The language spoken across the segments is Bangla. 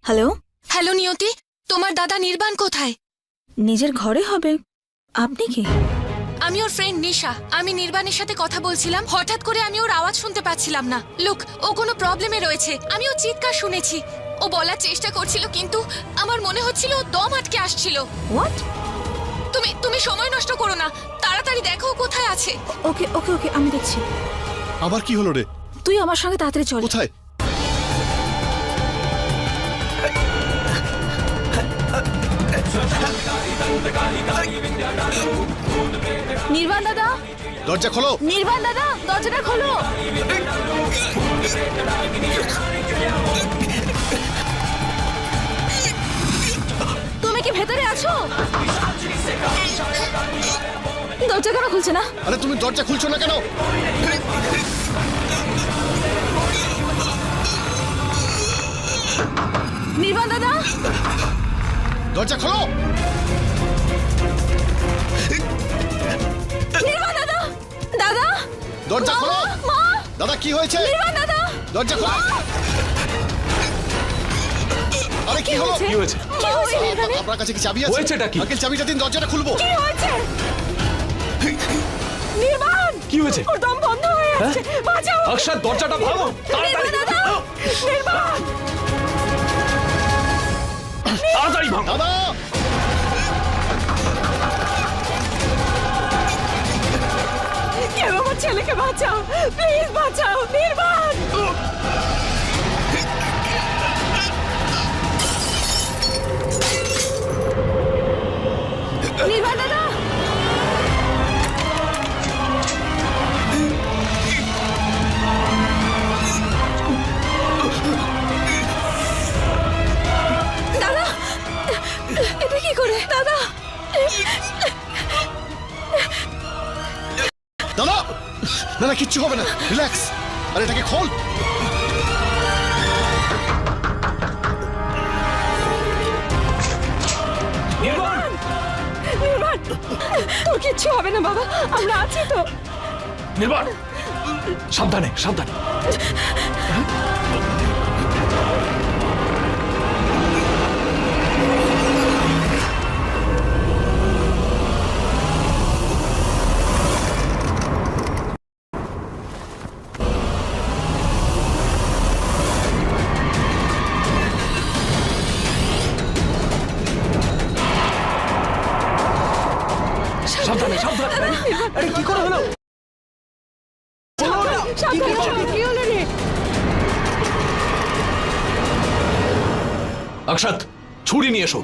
হ্যালো। হ্যালো নিয়তি, তোমার দাদা নির্বাণ কোথায়? নিজের ঘরে হবে। আপনি কি? আমি ওর ফ্রেন্ড নিশা। আমি নির্বাণের সাথে কথা বলছিলাম, হঠাৎ করে আমি ওর আওয়াজ শুনতে পাচ্ছিলাম না। লুক, ও কোনো প্রবলেমে রয়েছে। আমি ও চিৎকার শুনেছি। ও বলার চেষ্টা করছিল, কিন্তু আমার মনে হচ্ছিল ও দম আটকে আসছিল। হোয়াট? তুমি সময় নষ্ট করো না, তাড়াতাড়ি দেখো ও কোথায় আছে। ওকে ওকে ওকে, আমি দেখছি। আবার কি হলো রে? তুই আমার সঙ্গে তাড়াতাড়ি চল। কোথায়? নির্বাণ দাদা, দরজা খোলো। নির্বাণ দাদা, দরজাটা খোলো। তুমি কি ভেতরে আছো? দরজা কেন খুলছে না? আরে তুমি দরজা খুলছো না কেন? নির্বাণ দাদা, দরজা খোলো। নির্বাণ দাদা, দাদা, দরজা খোলো। মা, দাদা কি হয়েছে? নির্বাণ দাদা, দরজা খোলো। আরে কি হলো? কি হয়েছে? কি হয়েছে নির্বাণে? আপনার কাছে কি চাবি আছে? হয়েছেটা কি? আঙ্কেল চাবিটা দিন, দরজাটা খুলবো। কি হয়েছে? নির্বাণ, কি হয়েছে? ওর দম বন্ধ হয়ে যাচ্ছে, বাঁচাও। অক্ষত, দরজাটা ভাঙো নির্বাণ দাদা, নির্বাণ, তাড়াতাড়ি ভাঙো। দাদা কেউ আমার ছেলেকে বাঁচাও, প্লিজ বাঁচাও। নির্বাণ, নির্বাণ দাদা, দাদা, এটা কি করে? দাদা, দাদা না না, কিচ্ছু হবে না, রিল্যাক্স। আরে এটাকে খোল। নির্বাণ! নির্বাণ, তোর কিচ্ছু হবে না বাবা, আমরা আছি তো। নির্বাণ! সাবধানে, সাবধানে। সাবধানে, সাবধানে। আরে কি করে হলো? কি হলো রে? অক্ষত, ছুরি নিয়ে এসো।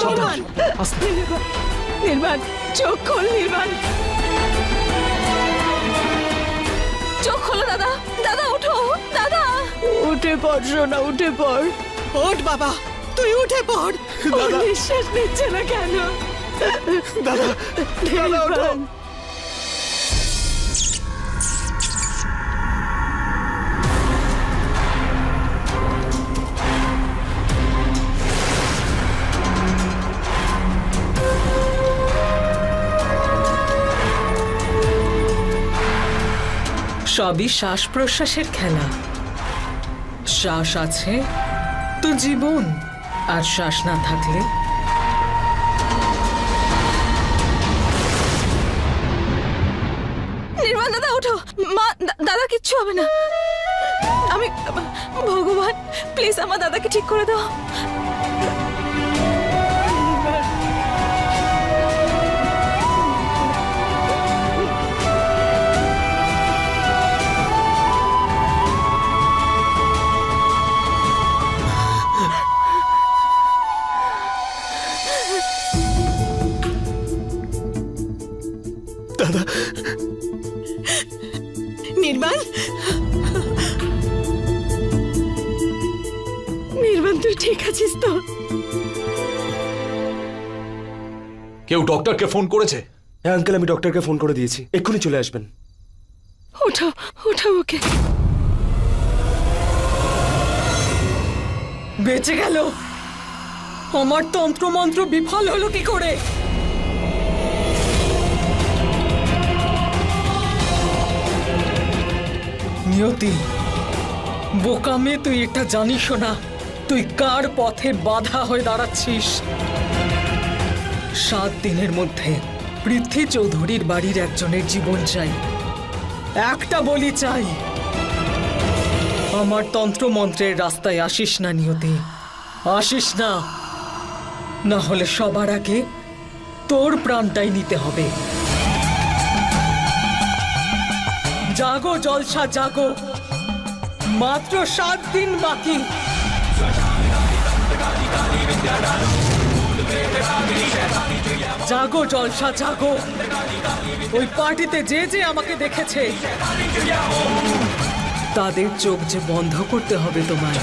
নির্বাণ, আস্তে। নির্বাণ, চোখ খোল। নির্বাণ, চোখ খোলো। দাদা, দাদা ওঠো। দাদা, উঠে পড় সোনা, উঠে পড়। ওঠ বাবা, তুই উঠে পড়। ও নিঃশ্বাস নিচ্ছে না কেন? দাদা, নির্বাণ, সবই শ্বাস প্রশ্বাসের খেলা। শ্বাস আছে তো জীবন, আর শ্বাস না থাকলে নির্বাণ দাদা ওঠো। মা, দাদা কিচ্ছু হবে না। আমি, ভগবান প্লিজ আমার দাদাকে ঠিক করে দাও। দাদা, নির্বাণ, নির্বাণ তুই ঠিক আছিস তো? কেউ ডক্টরকে ফোন করেছে? হ্যাঁ আঙ্কেল, আমি ডক্টরকে ফোন করে দিয়েছি, এক্ষুনি চলে আসবেন। ওঠাও ওঠাও ওকে। বেঁচে গেল। আমার তন্ত্রমন্ত্র বিফল হলো কি করে? নিয়তি, বোকা মেয়ে, তুই এটা জানিস না তুই কার পথে বাধা হয়ে দাঁড়াচ্ছিস। 7 দিনের মধ্যে পৃথ্বী চৌধুরীর বাড়ির একজনের জীবন চাই, একটা বলি চাই। আমার তন্ত্রমন্ত্রের রাস্তায় আসিস না নিয়তি, আসিস না, না হলে সবার আগে তোর প্রাণটাই নিতে হবে। জাগো জলসা জাগো, মাত্র 7 দিন বাকি। জাগো জলসা জাগো, ওই পার্টিতে যে যে আমাকে দেখেছে তাদের চোখ যে বন্ধ করতে হবে তোমায়।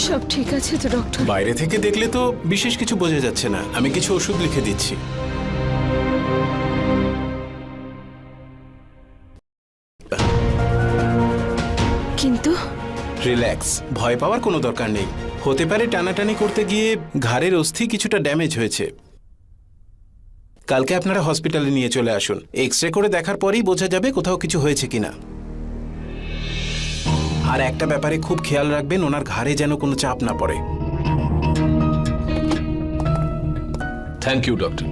সব ঠিক আছে তো ডক্টর? বাইরে থেকে দেখলে তো বিশেষ কিছু বোঝা যাচ্ছে না। আমি কিছু ওষুধ লিখে দিচ্ছি। কিন্তু রিল্যাক্স, ভয় পাওয়ার কোনো দরকার নেই। হতে পারে টানাটানি করতে গিয়ে ঘাড়ের অস্থি কিছুটা ড্যামেজ হয়েছে। কালকে আপনারা হসপিটালে নিয়ে চলে আসুন, এক্সরে করে দেখার পরেই বোঝা যাবে কোথাও কিছু হয়েছে কিনা। আর একটা ব্যাপারে খুব খেয়াল রাখবেন, ওনার ঘাড়ে যেন কোনো চাপ না পড়ে। Thank you doctor.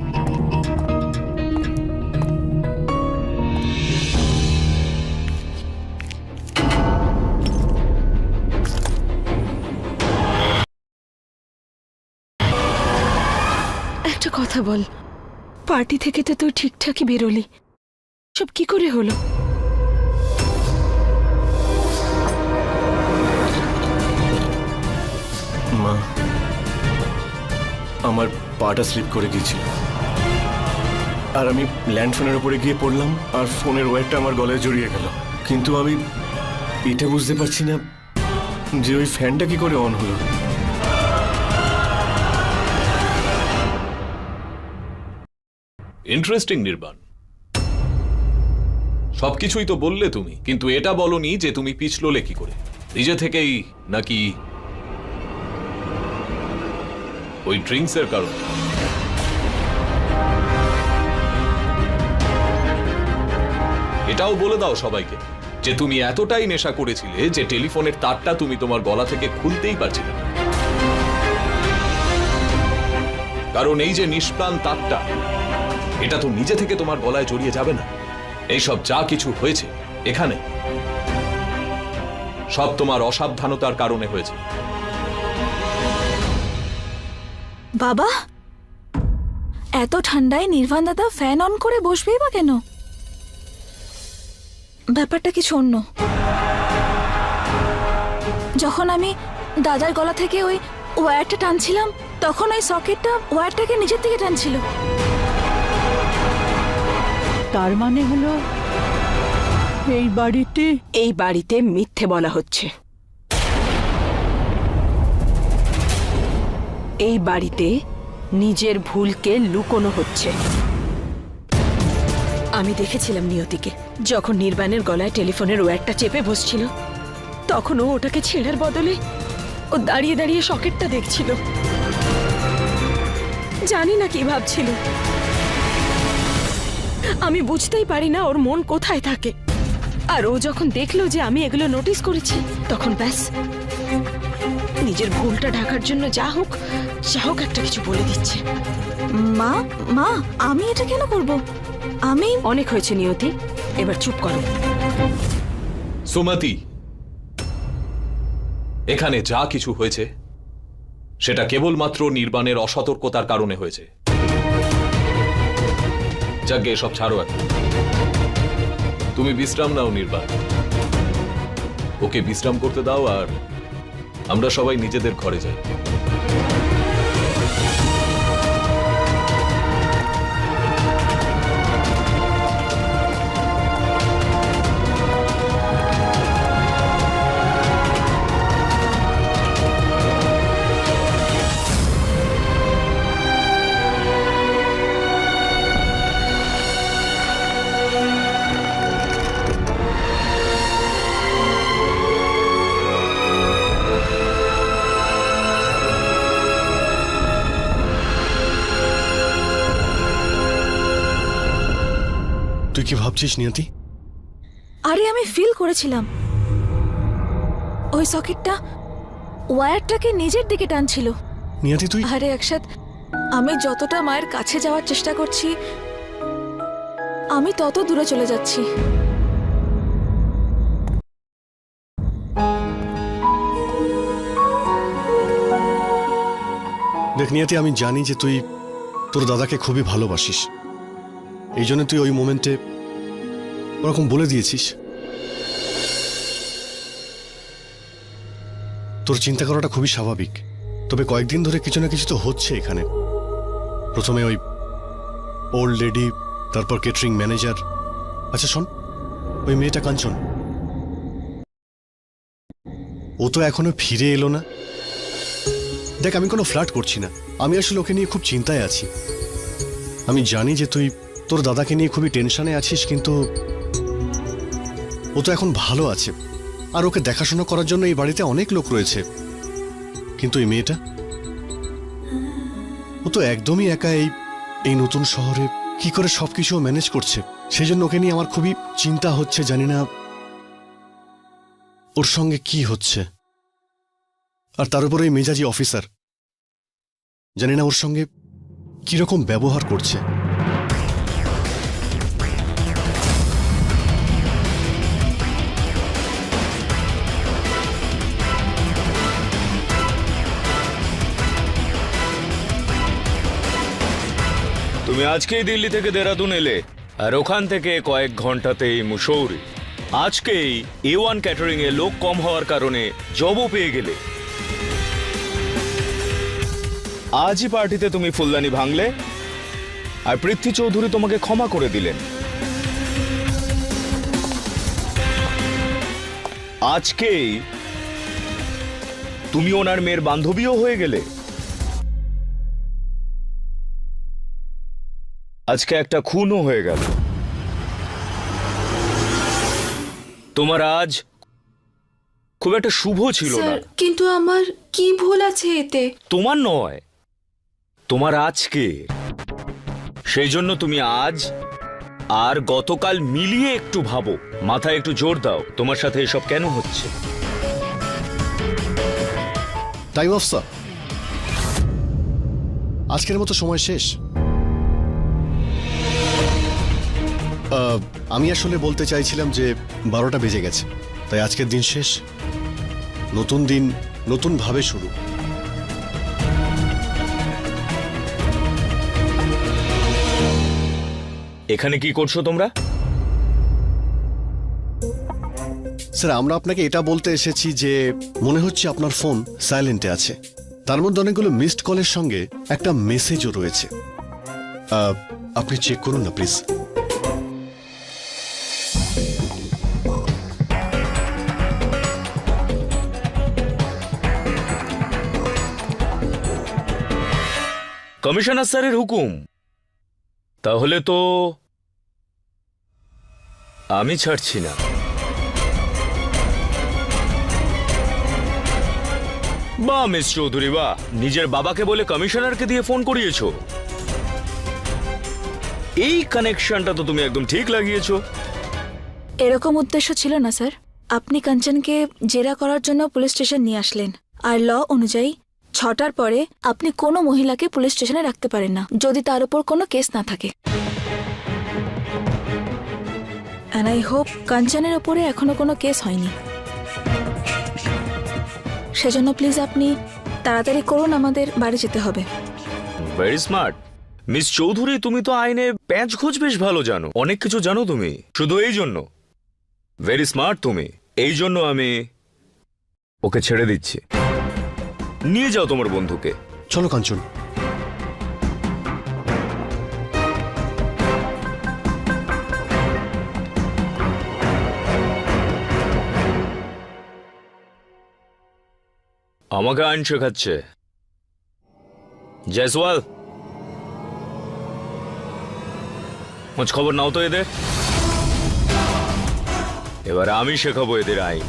একটা কথা বল, পার্টি থেকে তো তুই ঠিকঠাকই বেরোলি, সব কি করে হলো? মা, আমার পাটা স্লিপ করে গিয়েছিল আর আমি ল্যান্ডফোনের উপরে গিয়ে পড়লাম আর ফোনের ওয়্যারটা আমার গলায় জড়িয়ে গেল। কিন্তু আমি এটা বুঝতে পারছি না যে ওই ফ্যানটা কি করে অন হলো। ইন্টারেস্টিং নির্বাণ, সবকিছুই তো বললে তুমি, কিন্তু এটা বলনি যে তুমি পিছলে কি করে, নিজে থেকেই নাকি ওই ড্রিঙ্কসের কারণে? এটাও বলে দাও সবাইকে যে তুমি এতটাই নেশা করেছিলে যে টেলিফোনের তারটা তুমি তোমার গলা থেকে খুলতেই পারছিলে না। কারণ এই যে নিষ্প্রাণ তারটা, এটা তো নিজে থেকে তোমার গলায় জড়িয়ে যাবে না। এইসব যা কিছু হয়েছে এখানে সব তোমার অসাবধানতার কারণে হয়েছে। বাবা, এত ঠান্ডায় নির্বাণ দাদা ফ্যান অন করে বসবেই বা কেন? ব্যাপারটা কিছু অন্য। যখন আমি দাদার গলা থেকে ওই ওয়্যারটা টানছিলাম, তখন ওই সকেটটা ওয়্যারটাকে নিজের দিকে টানছিল। তার মানে হলো এই বাড়িতে মিথ্যে বলা হচ্ছে। এই বাড়িতে নিজের ভুলকে লুকোনো হচ্ছে। আমি দেখেছিলাম নিয়তিকে যখন নির্বাণের গলায় টেলিফোনের ওয়্যারটা চেপে বসছিল, তখন ও ওটাকে ছেড়ার বদলে ও দাঁড়িয়ে দাঁড়িয়ে সকেটটা দেখছিল। জানি না কি ভাবছিল। আমি বুঝতেই পারি না ওর মন কোথায় থাকে। আর ও যখন দেখলো যে আমি এগুলো নোটিস করেছি, তখন ব্যাস নিজের ভুলটা ঢাকার জন্য যা হোক একটা কিছু বলে দিচ্ছে। মা মা, আমি এটা কেন করব? আমি অনেক হয়েছে নিয়তি, এবার চুপ করো। সুমতি, এখানে যা কিছু হয়েছে সেটা কেবলমাত্র নির্বাণের অসতর্কতার কারণে হয়েছে। যাকে এসব ছাড়ো এখন, তুমি বিশ্রাম নাও নির্বাণ। ওকে বিশ্রাম করতে দাও আর আমরা সবাই নিজেদের ঘরে যাই। তুই কি ভাবছিস নিয়তি? আরে আমি ফিল করেছিলাম ওই সকেটটা ওয়্যারটাকে নিজের দিকে টানছিল। নিয়তি তুই আরে একসাথ, আমি যতটা মায়ের কাছে যাওয়ার চেষ্টা করছি আমি তত দূরে চলে যাচ্ছি। দেখ নিয়তি, আমি জানি যে তুই তোর দাদাকে খুবই ভালোবাসিস, এই জন্য তুই ওই মোমেন্টে ওরকম বলে দিয়েছিস। তোর চিন্তা করাটা খুবই স্বাভাবিক, তবে কয়েকদিন ধরে কিছু না কিছু তো হচ্ছে এখানে। প্রথমে ওই ওল্ড লেডি, তারপর কেটারিং ম্যানেজার। আচ্ছা শোন, ওই মেয়েটা কাঞ্চন, ও তো এখনো ফিরে এলো না। দেখ, আমি কোনো ফ্লার্ট করছি না, আমি আসলে ওকে নিয়ে খুব চিন্তায় আছি। আমি জানি যে তুই তোর দাদাকে নিয়ে খুবই টেনশনে আছিস, কিন্তু ও তো এখন ভালো আছে, আর ওকে দেখাশোনা করার জন্য এই বাড়িতে অনেক লোক রয়েছে। কিন্তু এই মেয়েটা, ও তো একদমই একা এই নতুন শহরে কি করে সবকিছু ম্যানেজ করছে। সেই জন্য ওকে নিয়ে আমার খুবই চিন্তা হচ্ছে। জানি না ওর সঙ্গে কি হচ্ছে, আর তার উপর ওই মেজাজি অফিসার, জানি না ওর সঙ্গে কিরকম ব্যবহার করছে। তুমি আজকেই দিল্লি থেকে দেরাদুন এলে, আর ওখান থেকে কয়েক ঘন্টাতেই মুসৌরি। আজকেই A1 ক্যাটারিং এ লোক কম হওয়ার কারণে জবও পেয়ে গেলে। আজই পার্টিতে তুমি ফুলদানি ভাঙলে, আর পৃথ্বী চৌধুরী তোমাকে ক্ষমা করে দিলেন। আজকেই তুমি ওনার মেয়ের বান্ধবীও হয়ে গেলে। আজকে একটা খুনও হয়ে গেল। তোমার আজ খুব একটা শুভ ছিল না। কিন্তু আমার কি ভুল আছে এতে? তোমার নয়, তোমার আজকে। সেই জন্য তুমি আজ আর গতকাল মিলিয়ে একটু ভাবো, মাথায় একটু জোর দাও, তোমার সাথে এসব কেন হচ্ছে। টাইম অফ স্যার, আজকের মতো সময় শেষ। আমি আসলে বলতে চাইছিলাম যে 12টা বেজে গেছে, তাই আজকের দিন শেষ, নতুন দিন নতুন ভাবে শুরু। এখানে কি করছো তোমরা? স্যার, আমরা আপনাকে এটা বলতে এসেছি যে মনে হচ্ছে আপনার ফোন সাইলেন্টে আছে, তার মধ্যে অনেকগুলো মিসড কলের সঙ্গে একটা মেসেজও রয়েছে। আপনি চেক করুন না প্লিজ। কমিশনার স্যারের হুকুম, তাহলে তো আমি ছাড়ছি না। বাহ মিস চৌধুরী, বাহ, নিজের বাবাকে বলে কমিশনারকে দিয়ে ফোন করিয়েছো। এই কানেকশনটা তো তুমি একদম ঠিক লাগিয়েছো। এরকম উদ্দেশ্য ছিল না স্যার। আপনি কাঞ্চনকে জেরা করার জন্য পুলিশ স্টেশন নিয়ে আসলেন, আর ল অনুযায়ী 6টার পরে আপনি কোনো মহিলাকে পুলিশ স্টেশনে রাখতে পারেন না যদি তার উপর কোনো কেস না থাকে। এন্ড আই হোপ কাঞ্চনের ওপরে এখনো কোনো কেস হয়নি। সেজন্য প্লিজ আপনি তাড়াতাড়ি করুন, আমাদের বাড়ি যেতে হবে। ভেরি স্মার্ট মিস চৌধুরী, তুমি তো আইনে প্যাঁচ খোঁজ বেশ ভালো জানো, অনেক কিছু জানো তুমি। শুধু এই জন্য ভেরি স্মার্ট তুমি। এই জন্য আমি ওকে ছেড়ে দিচ্ছি। নিয়ে যাও তোমার বন্ধুকে। চলো কাঞ্চন। আমাকে আইন শেখাচ্ছে। জয়সওয়াল, খোঁজ খবর নাও তো এদের। এবার আমি শেখাবো এদের আইন।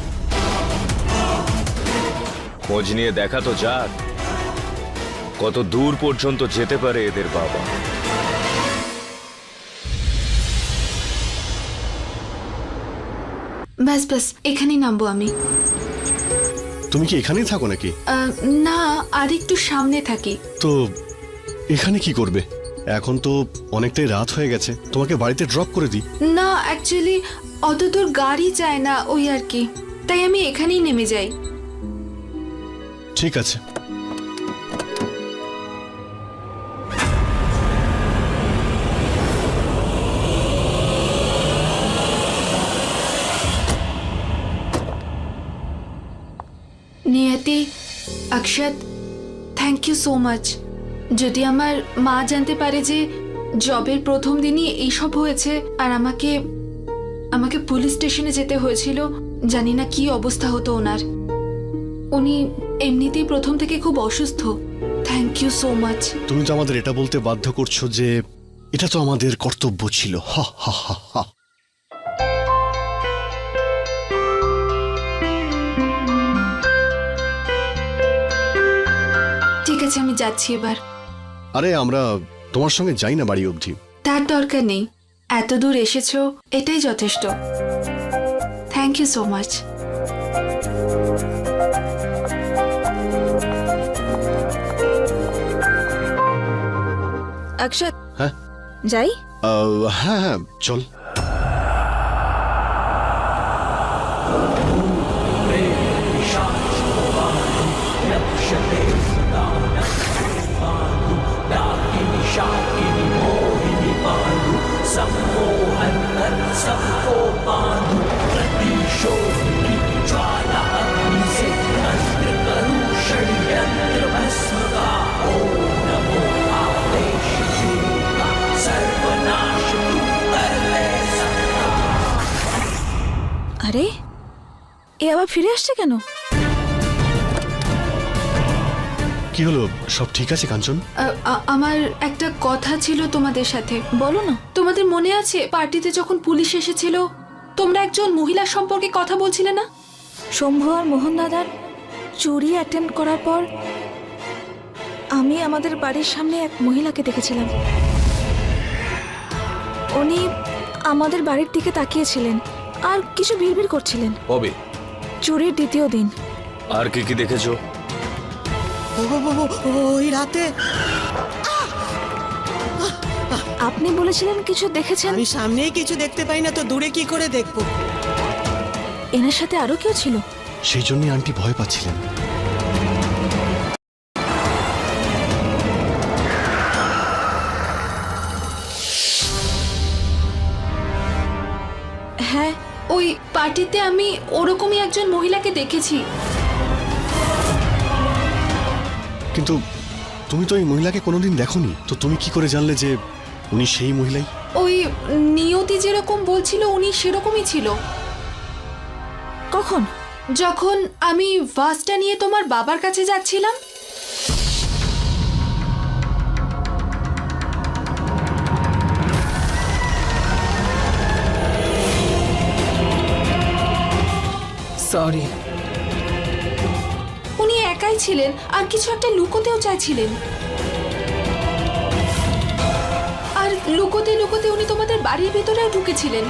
খোঁজ নিয়ে দেখা তো যাক কত দূর পর্যন্ত যেতে পারে এদের বাবা। ব্যাস ব্যাস, এখানেই নামবো আমি। তুমি কি এখানেই থাকো নাকি? না, আর একটু সামনে থাকি। তো এখানে কি করবে? এখন তো অনেকটাই রাত হয়ে গেছে, তোমাকে বাড়িতে ড্রপ করে দিই। না, অ্যাকচুয়ালি অত দূর গাড়ি যায় না, ওই আর কি, তাই আমি এখানেই নেমে যাই। ঠিক আছে। নিয়তি, অক্ষত, থ্যাংক ইউ সো মাচ। যদি আমার মা জানতে পারে যে জবের প্রথম দিনই এইসব হয়েছে আর আমাকে পুলিশ স্টেশনে যেতে হয়েছিল, জানি না কি অবস্থা হতো ওনার। উনি এমনিতেই প্রথম থেকে খুব অসুস্থ। Thank you so much. তুমি তো আমাদের এটা বলতে বাধ্য করছো যে এটা তো আমাদের কর্তব্য ছিল। হা হা হা হা। ঠিক আছে, আমি যাচ্ছি এবার। আরে আমরা তোমার সঙ্গে যাই না বাড়ি অবধি। তার দরকার নেই, এত দূর এসেছো, এটাই যথেষ্ট। Thank you so much. অক্ষত, হ্যাঁ যাই? হ্যাঁ হ্যাঁ, চল। আরে, এ আবার ফিরে আসছে কেন? কি হলো, সব ঠিক আছে কাঞ্চন? আমার একটা কথা ছিল তোমাদের সাথে। বলো না। তোমাদের মনে আছে পার্টিতে যখন পুলিশ এসেছিল, তোমরা একজন মহিলা সম্পর্কে কথা বলছিলে না? শম্ভু আর মোহন দাদার চুরি অ্যাটেন্ড করার পর আমি আমাদের বাড়ির সামনে এক মহিলাকে দেখেছিলাম। উনি আমাদের বাড়ির দিকে তাকিয়েছিলেন আর কিছু বিড়বিড় করছিলেন। কবে? চুরির দ্বিতীয় দিন। আর কি কি দেখেছো? ওই রাতে আপনি বলেছিলেন কিছু দেখেছেন। আমি সামনেই কিছু দেখতে পাই না, তো দূরে কি করে দেখবো? এনার সাথে আরো কেউ ছিল? সেই জন্যই আন্টি ভয় পাচ্ছিলেন। হ্যাঁ, ওই পার্টিতে আমি ওরকমই একজন মহিলাকে দেখেছি। কিন্তু তুমি তো এই মহিলাকে কোনোদিন দেখোনি, তো তুমি কি করে জানলে যে উনি সেই মহিলাই? ওই নিয়তি যেরকম বলছিল উনি সেরকমই ছিল। কখন? যখন আমি ভাসটা নিয়ে তোমার বাবার কাছে যাচ্ছিলাম। সরি। উনি একাই ছিলেন আর কিছু একটা লুকোতেও চাইছিলেন। আর লুকোতে লুকোতে উনি তোমাদের বাড়ির ভিতরেও ঢুকেছিলেন।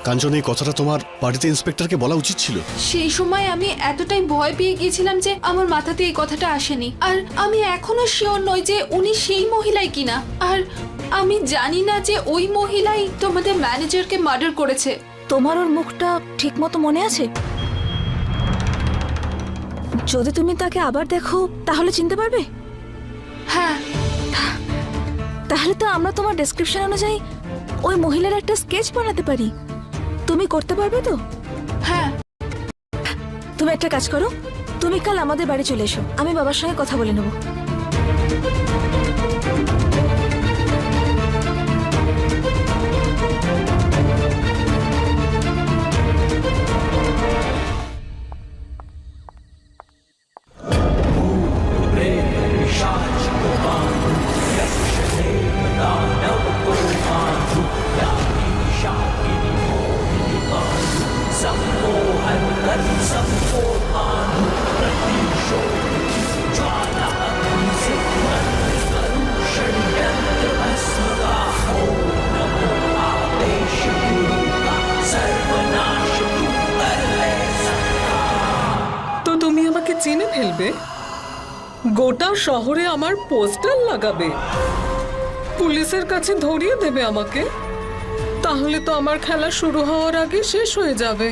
কাঞ্চন, এই কথাটা তোমার পার্টিতে ইন্সপেক্টরকে বলা উচিত ছিল। সেই সময় আমি এতটাই ভয় পেয়ে গিয়েছিলাম যে আমার মাথাতে এই কথাটা আসেনি। আর আমি এখনো শিওর নই যে উনি সেই মহিলাই কিনা। আর আমি জানি না যে ওই মহিলাই তোমাদের ম্যানেজারকে মার্ডার করেছে। তোমার ওর মুখটা ঠিক মতো মনে আছে? যদি তুমি তাকে আবার দেখো তাহলে চিনতে পারবে? হ্যাঁ। তাহলে তো আমরা তোমার ডেসক্রিপশন অনুযায়ী ওই মহিলার একটা স্কেচ বানাতে পারি। তুমি তুমি করতে পারবে তো? হ্যাঁ। তুমি একটা কাজ করো, তুমি কাল আমাদের বাড়ি চলে এসো, আমি বাবার সঙ্গে কথা বলে নেবো। তো তুমি আমাকে চিনে ফেলবে, গোটা শহরে আমার পোস্টার লাগাবে, পুলিশের কাছে ধরিয়ে দেবে আমাকে, তাহলে তো আমার খেলা শুরু হওয়ার আগে শেষ হয়ে যাবে।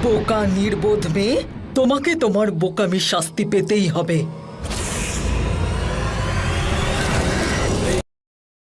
বোকা নির্বোধ মেয়ে, তোমাকে তোমার বোকামির শাস্তি পেতেই হবে।